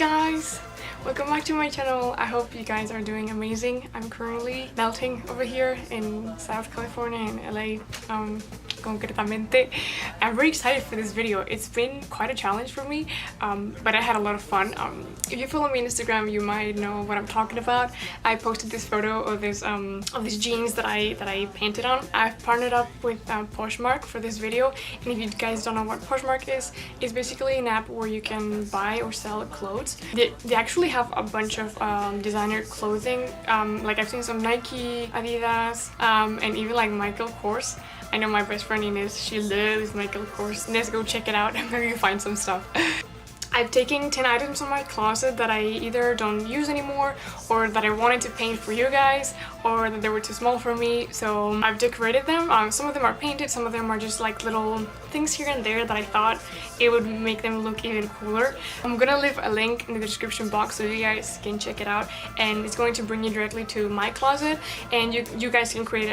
guys, welcome back to my channel. I hope you guys are doing amazing. I'm currently melting over here in South California in LA, concretamente. I'm very excited for this video. It's been quite a challenge for me, but I had a lot of fun. If you follow me on Instagram, you might know what I'm talking about. I posted this photo of these jeans that I painted on. I've partnered up with Poshmark for this video, and if you guys don't know what Poshmark is, it's basically an app where you can buy or sell clothes. They actually have a bunch of designer clothing. Like I've seen some Nike, Adidas, and even like Michael Kors. I know my best friend Ines, she loves Michael Kors. Let's go check it out and maybe find some stuff. I've taken 10 items from my closet that I either don't use anymore, or that I wanted to paint for you guys, or that they were too small for me, so I've decorated them. Some of them are painted, some of them are just like little things here and there that I thought it would make them look even cooler. I'm gonna leave a link in the description box so you guys can check it out, and it's going to bring you directly to my closet, and you guys can create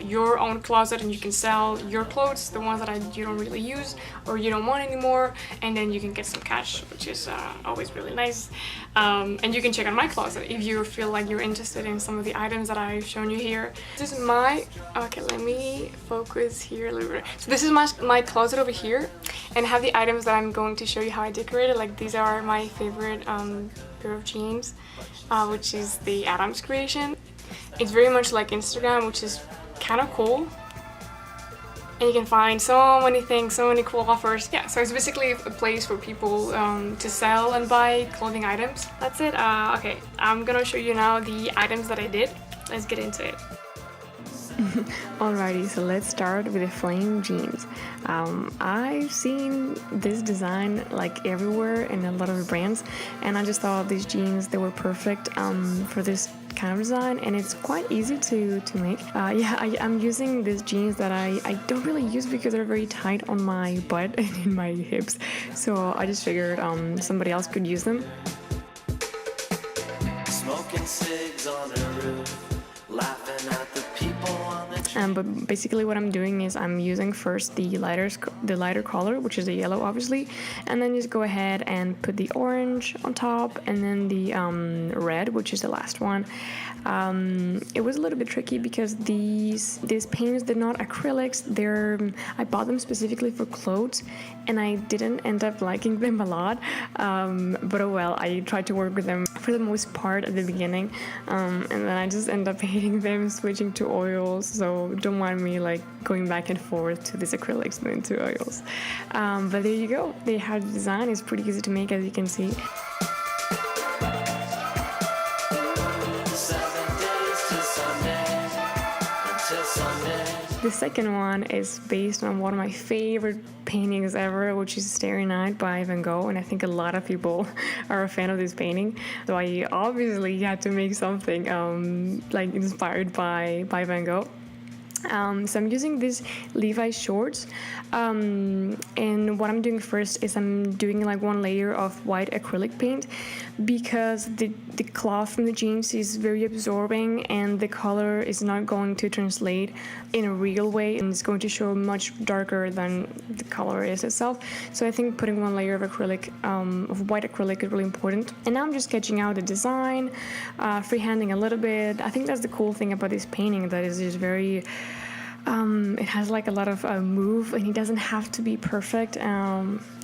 your own closet, and you can sell your clothes, the ones that you don't really use or you don't want anymore, and then you can get some cash, which is always really nice. And you can check out my closet if you feel like you're interested in some of the items that I've shown you here. This is my, okay, let me focus here a little bit. So this is my closet over here, and I have the items that I'm going to show you how I decorated. Like these are my favorite pair of jeans, which is the Adams creation. It's very much like Instagram, which is kind of cool. And you can find so many things, so many cool offers. Yeah, so it's basically a place for people to sell and buy clothing items. That's it. Okay, I'm gonna show you now the items that I did. Let's get into it. Alrighty, so let's start with the flame jeans. I've seen this design like everywhere in a lot of brands, and I just thought these jeans, they were perfect for this kind of design, and it's quite easy to make. Yeah, I'm using these jeans that I don't really use because they're very tight on my butt and in my hips, so I just figured somebody else could use them. Smoking cigs on the roof, laughing at the people on the tree. But basically what I'm doing is I'm using first the lighter color, which is the yellow obviously, and then just go ahead and put the orange on top, and then the red, which is the last one. It was a little bit tricky because these paints, they're not acrylics, I bought them specifically for clothes, and I didn't end up liking them a lot, but oh well, I tried to work with them for the most part at the beginning, and then I just end up hating them, switching to oils, so don't mind me like going back and forth to these acrylics then to oils. But there you go, they have the design. It's pretty easy to make, as you can see. The second one is based on one of my favorite paintings ever, which is Starry Night by Van Gogh, and I think a lot of people are a fan of this painting. So I obviously had to make something like inspired by Van Gogh. So I'm using these Levi's shorts, and what I'm doing first is I'm doing like one layer of white acrylic paint, because the cloth from the jeans is very absorbing, and the color is not going to translate in a real way, and it's going to show much darker than the color is itself. So I think putting one layer of acrylic, of white acrylic, is really important. And now I'm just sketching out the design, freehanding a little bit. I think that's the cool thing about this painting, that is just very it has like a lot of move, and it doesn't have to be perfect.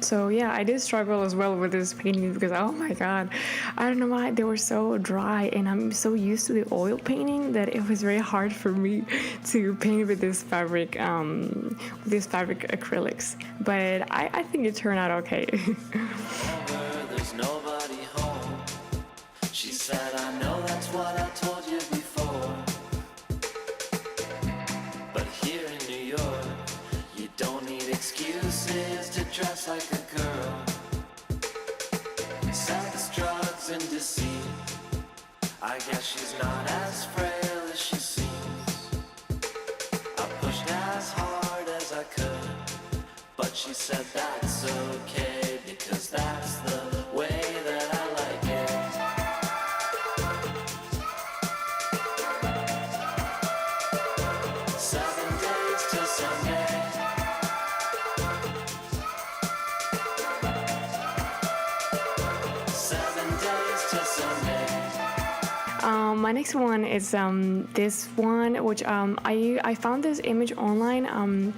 So yeah, I did struggle as well with this painting because, oh my god, I don't know why they were so dry, and I'm so used to the oil painting that it was very hard for me to paint with this fabric acrylics. But I think it turned out okay. There's nobody home. She said, I know that's what I told you before. But here in New York, you don't need excuses to dress like a girl. Sex, drugs, and deceit. I guess she's not as frail as she seems. I pushed as hard as I could, but she said that's okay, because that's the way that I like it. 7 days till Sunday. 7 My next one is this one, which I found this image online.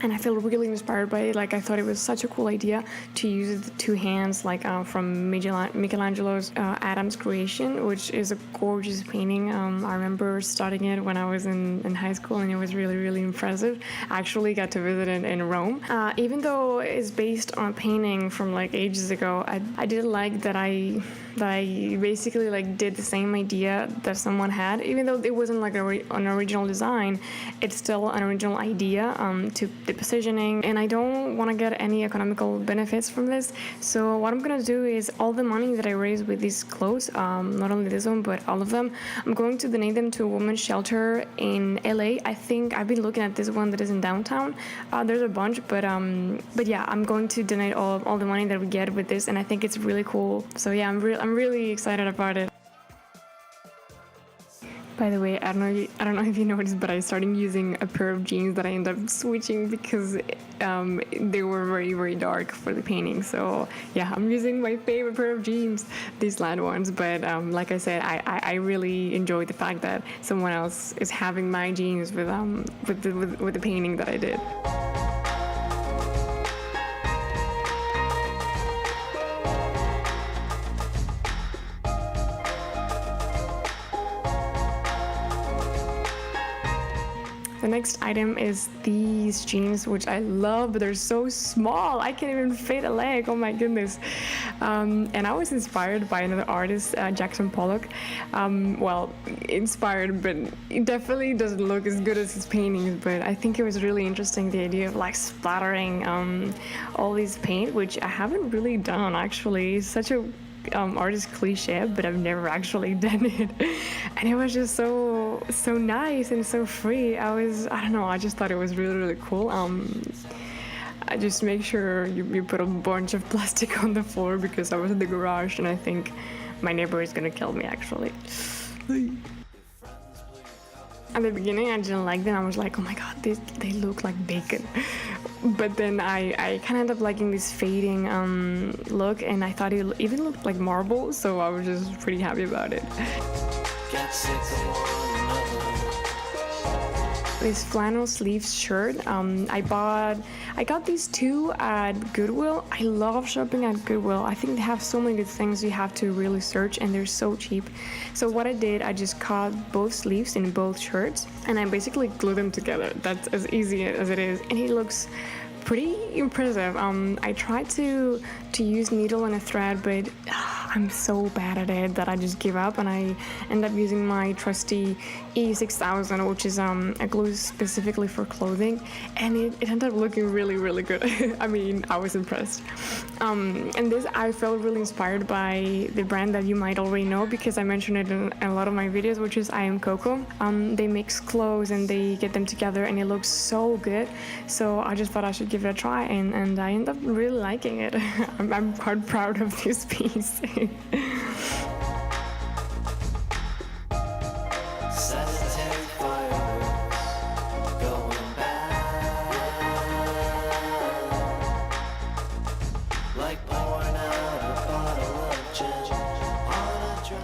And I feel really inspired by it. Like, I thought it was such a cool idea to use the two hands, like from Michelangelo's Adam's Creation, which is a gorgeous painting. I remember studying it when I was in high school, and it was really, really impressive. I actually got to visit it in Rome. Even though it's based on a painting from like ages ago, I did like that I basically like did the same idea that someone had. Even though it wasn't like an original design, it's still an original idea to the positioning, and I don't want to get any economical benefits from this. So what I'm gonna do is all the money that I raise with these clothes, not only this one but all of them, I'm going to donate them to a women's shelter in LA. I think I've been looking at this one that is in downtown. There's a bunch, but yeah, I'm going to donate all the money that we get with this, and I think it's really cool. So yeah, I'm really excited about it. By the way, I don't know if you noticed, but I started using a pair of jeans that I ended up switching because they were very, very dark for the painting. So yeah, I'm using my favorite pair of jeans, these light ones. But like I said, I really enjoyed the fact that someone else is having my jeans with the painting that I did. The next item is these jeans, which I love, but they're so small. I can't even fit a leg. Oh my goodness. And I was inspired by another artist, Jackson Pollock. Well, inspired, but it definitely doesn't look as good as his paintings. But I think it was really interesting, the idea of like splattering all this paint, which I haven't really done actually. It's such a artist cliche, but I've never actually done it, and it was just so nice and so free. I don't know, I just thought it was really, really cool. I just make sure you put a bunch of plastic on the floor because I was in the garage, and I think my neighbor is gonna kill me actually. At the beginning, I didn't like them. I was like, oh my god, they look like bacon. But then I kind of ended up liking this fading look, and I thought it even looked like marble, so I was just pretty happy about it. This flannel sleeves shirt, I got these two at Goodwill. I love shopping at Goodwill. I think they have so many good things. You have to really search, and they're so cheap. So what I did, I just cut both sleeves in both shirts, and I basically glued them together. That's as easy as it is, and it looks pretty impressive. I tried to use needle and a thread, but I'm so bad at it that I just give up, and I end up using my trusty E6000, which is a glue specifically for clothing, and it ended up looking really, really good. I mean, I was impressed. And this, I felt really inspired by the brand that you might already know because I mentioned it in a lot of my videos, which is I Am Coco. They mix clothes and they get them together, and it looks so good. So I just thought I should give it a try, and I ended up really liking it. I'm quite proud of this piece.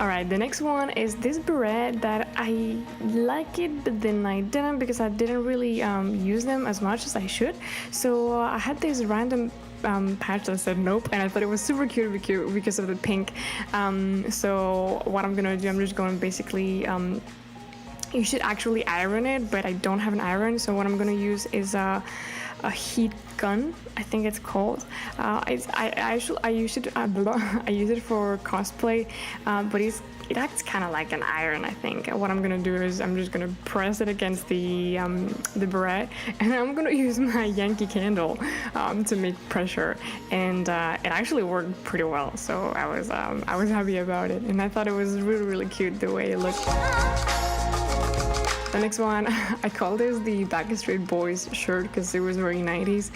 Alright, the next one is this beret that I like it, but then I didn't because I didn't really use them as much as I should. So I had this random patch that said nope, and I thought it was super cute because of the pink. So what I'm gonna do, I'm just going to basically you should actually iron it, but I don't have an iron, so what I'm gonna use is a heat gun, I think it's called. I use it for cosplay, but it acts kind of like an iron, I think. What I'm gonna do is I'm just gonna press it against the beret, and I'm gonna use my Yankee Candle to make pressure, and it actually worked pretty well. So I was happy about it, and I thought it was really, really cute the way it looked. The next one, I call this the Backstreet Boys shirt because it was very 90s.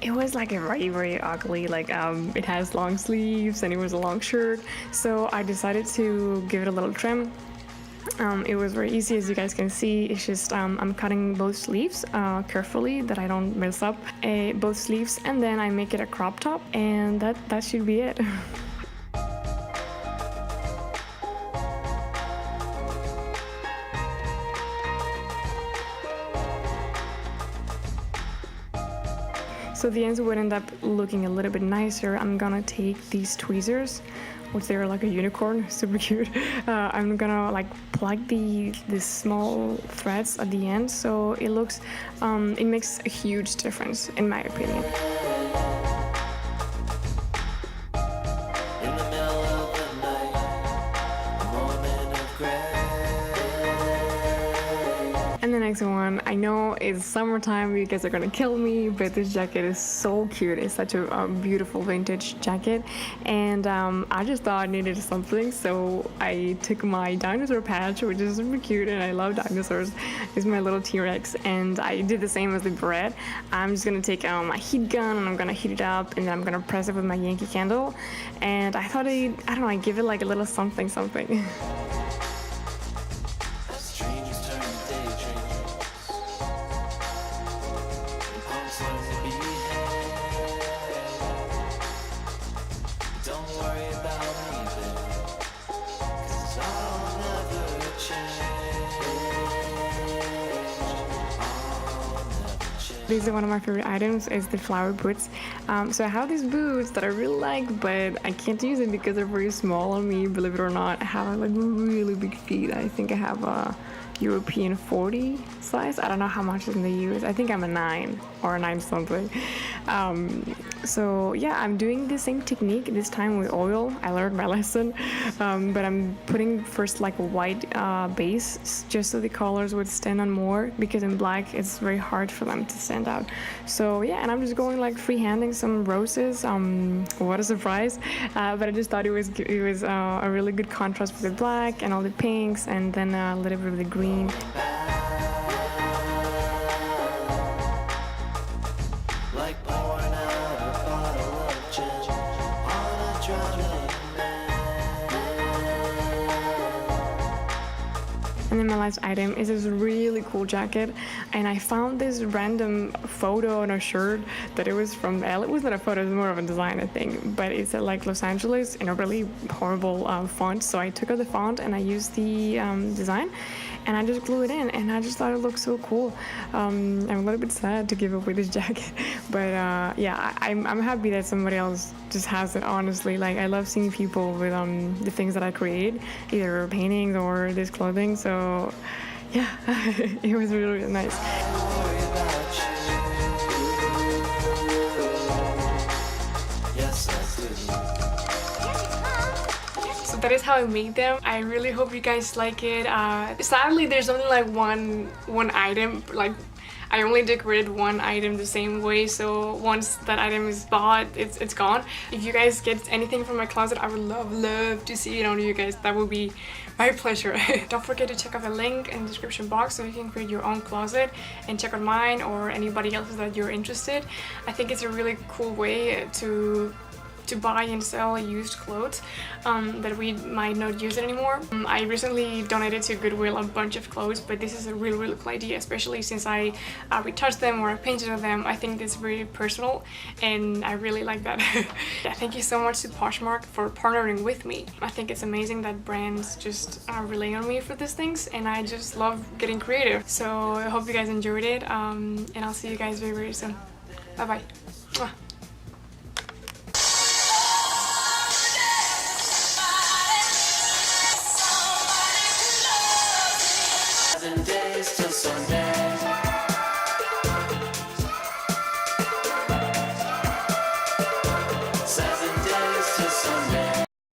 It was like a very, very ugly, like it has long sleeves and it was a long shirt. So I decided to give it a little trim. It was very easy, as you guys can see. It's just I'm cutting both sleeves carefully that I don't mess up both sleeves, and then I make it a crop top, and that should be it. So the ends would end up looking a little bit nicer. I'm gonna take these tweezers, which they're like a unicorn, super cute. I'm gonna like plug the small threads at the end, so it looks, it makes a huge difference in my opinion. In the middle of the night, a moment of gray. And the next one, I know it's summertime, you guys are gonna kill me, but this jacket is so cute. It's such a beautiful vintage jacket, and I just thought I needed something, so I took my dinosaur patch, which is super cute, and I love dinosaurs. It's my little T-Rex, and I did the same as the beret. I'm just gonna take my heat gun, and I'm gonna heat it up, and then I'm gonna press it with my Yankee Candle, and I thought I don't know, I'd give it like a little something. Strangers turn to daydreams. Impulse learn to behave. Don't worry about me, babe, 'cause I'll never change. These are one of my favorite items, is the flower boots. So I have these boots that I really like, but I can't use them because they're very small on me, believe it or not. I have like really big feet. I think I have a European 40 size. I don't know how much in the US. I think I'm a 9 or a 9 something. So yeah, I'm doing the same technique this time with oil. I learned my lesson, but I'm putting first like a white base just so the colors would stand on more, because in black it's very hard for them to stand out. So yeah, and I'm just going like freehanding some roses. What a surprise! But I just thought it was a really good contrast with the black and all the pinks, and then a little bit of the green. Like pouring out a bottle of gin on a drowning man. And then my last item is this really cool jacket, and I found this random photo on a shirt that it was from L. It wasn't a photo, it was more of a design, I think, but it's at like Los Angeles in a really horrible font. So I took out the font and I used the design, and I just glued it in, and I just thought it looked so cool. I'm a little bit sad to give away this jacket, but yeah, I'm happy that somebody else just has it, honestly. Like, I love seeing people with the things that I create, either paintings or this clothing, so yeah, it was really nice. Worry about you. Yes, I do. So that is how I made them. I really hope you guys like it. Sadly, there's only like one item. Like, I only decorated one item the same way, so once that item is bought, it's gone. If you guys get anything from my closet, I would love to see it on you guys. That would be my pleasure. Don't forget to check out the link in the description box so you can create your own closet and check out mine or anybody else's that you're interested. I think it's a really cool way to buy and sell used clothes that we might not use it anymore. I recently donated to Goodwill a bunch of clothes, but this is a really cool idea, especially since I retouched them or I painted on them. I think it's very personal and I really like that. Yeah, thank you so much to Poshmark for partnering with me. I think it's amazing that brands just rely on me for these things, and I just love getting creative. So I hope you guys enjoyed it, and I'll see you guys very soon. Bye bye.